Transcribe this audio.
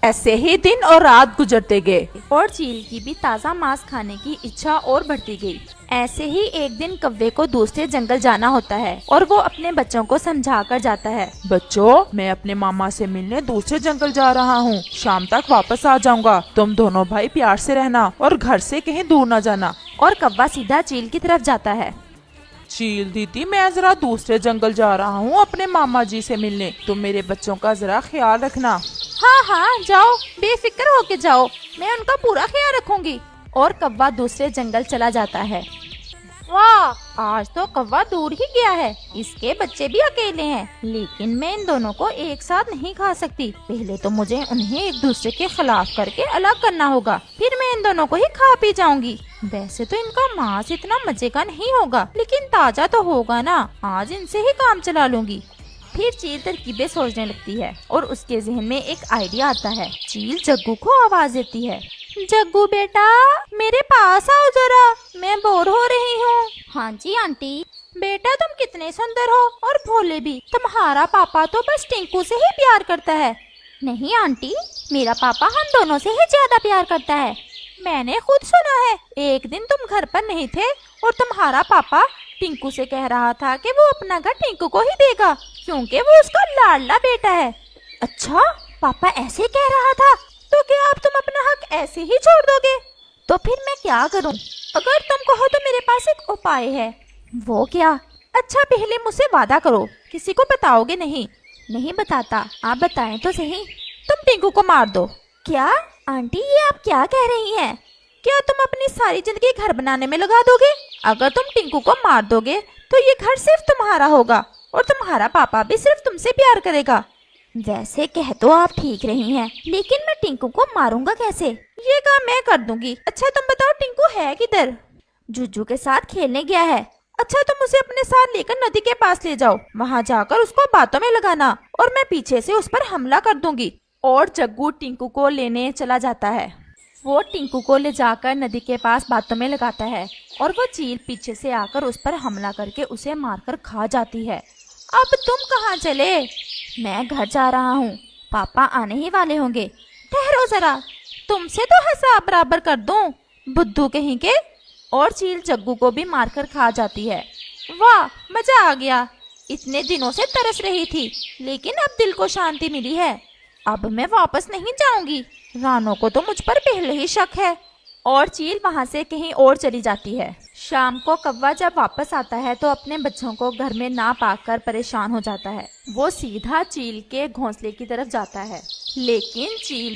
ऐसे ही दिन और रात गुजरते गए और चील की भी ताज़ा मांस खाने की इच्छा और बढ़ती गई। ऐसे ही एक दिन कव्वे को दूसरे जंगल जाना होता है और वो अपने बच्चों को समझा कर जाता है। बच्चों, मैं अपने मामा से मिलने दूसरे जंगल जा रहा हूँ। शाम तक वापस आ जाऊंगा। तुम दोनों भाई प्यार से रहना और घर से कहीं दूर न जाना। और कव्वा सीधा चील की तरफ जाता है। चील दीदी, मैं जरा दूसरे जंगल जा रहा हूँ अपने मामा जी से मिलने। तुम मेरे बच्चों का जरा ख्याल रखना। हाँ हाँ जाओ, बेफिक्र होके जाओ, मैं उनका पूरा ख्याल रखूंगी। और कव्वा दूसरे जंगल चला जाता है। वाह, आज तो कव्वा दूर ही गया है। इसके बच्चे भी अकेले हैं, लेकिन मैं इन दोनों को एक साथ नहीं खा सकती। पहले तो मुझे उन्हें एक दूसरे के खिलाफ करके अलग करना होगा, फिर मैं इन दोनों को ही खा पी जाऊंगी। वैसे तो इनका मांस इतना मजे का नहीं होगा, लेकिन ताजा तो होगा ना। आज इनसे ही काम चला लूंगी। फिर चील तरकीबें सोचने लगती है और उसके जहन में एक आइडिया आता है। चील जग्गू को आवाज देती है। जग्गू बेटा, मेरे पास आओ जरा, मैं बोर हो रही हूँ। हाँ जी आंटी। बेटा, तुम कितने सुंदर हो और भोले भी। तुम्हारा पापा तो बस टिंकू से ही प्यार करता है। नहीं आंटी, मेरा पापा हम दोनों से ही ज्यादा प्यार करता है। मैंने खुद सुना है। एक दिन तुम घर पर नहीं थे और तुम्हारा पापा टिंकू से कह रहा था कि वो अपना घर टिंकू को ही देगा, क्योंकि वो उसका लाडला बेटा है। अच्छा, पापा ऐसे कह रहा था? तो क्या अब तुम अपना हक ऐसे ही छोड़ दोगे? तो फिर मैं क्या करूं? अगर तुम कहो तो मेरे पास एक उपाय है। वो क्या? अच्छा, पहले मुझसे वादा करो, किसी को बताओगे नहीं। नहीं बताता। आप बताएं तो सही। तुम टिंकू को मार दो। क्या आंटी, ये आप क्या कह रही हैं? क्या तुम अपनी सारी जिंदगी घर बनाने में लगा दोगे? अगर तुम टिंकू को मार दोगे तो ये घर सिर्फ तुम्हारा होगा और तुम्हारा पापा भी सिर्फ तुमसे प्यार करेगा। वैसे कह तो आप ठीक रही हैं, लेकिन मैं टिंकू को मारूंगा कैसे? ये काम मैं कर दूंगी। अच्छा तुम बताओ, टिंकू है किधर? जुजू के साथ खेलने गया है। अच्छा, तुम उसे अपने साथ लेकर नदी के पास ले जाओ। वहाँ जाकर उसको बातों में लगाना और मैं पीछे से उस पर हमला कर दूंगी। और जग्गू टिंकू को लेने चला जाता है। वो टिंकू को ले जाकर नदी के पास बातों में लगाता है और वो चील पीछे से आकर उस पर हमला करके उसे मारकर खा जाती है। अब तुम कहाँ चले? मैं घर जा रहा हूँ, पापा आने ही वाले होंगे। ठहरो जरा, तुमसे तो हिसाब बराबर कर दूं, बुद्धू कहीं के। और चील जग्गू को भी मारकर खा जाती है। वाह, मजा आ गया। इतने दिनों से तरस रही थी, लेकिन अब दिल को शांति मिली है। अब मैं वापस नहीं जाऊंगी। रानो को तो मुझ पर पहले ही शक है। और चील वहां से कहीं और चली जाती है। शाम को कव्वा जब वापस आता है तो अपने बच्चों को घर में ना पाकर परेशान हो जाता है। वो सीधा चील के घोंसले की तरफ जाता है, लेकिन चील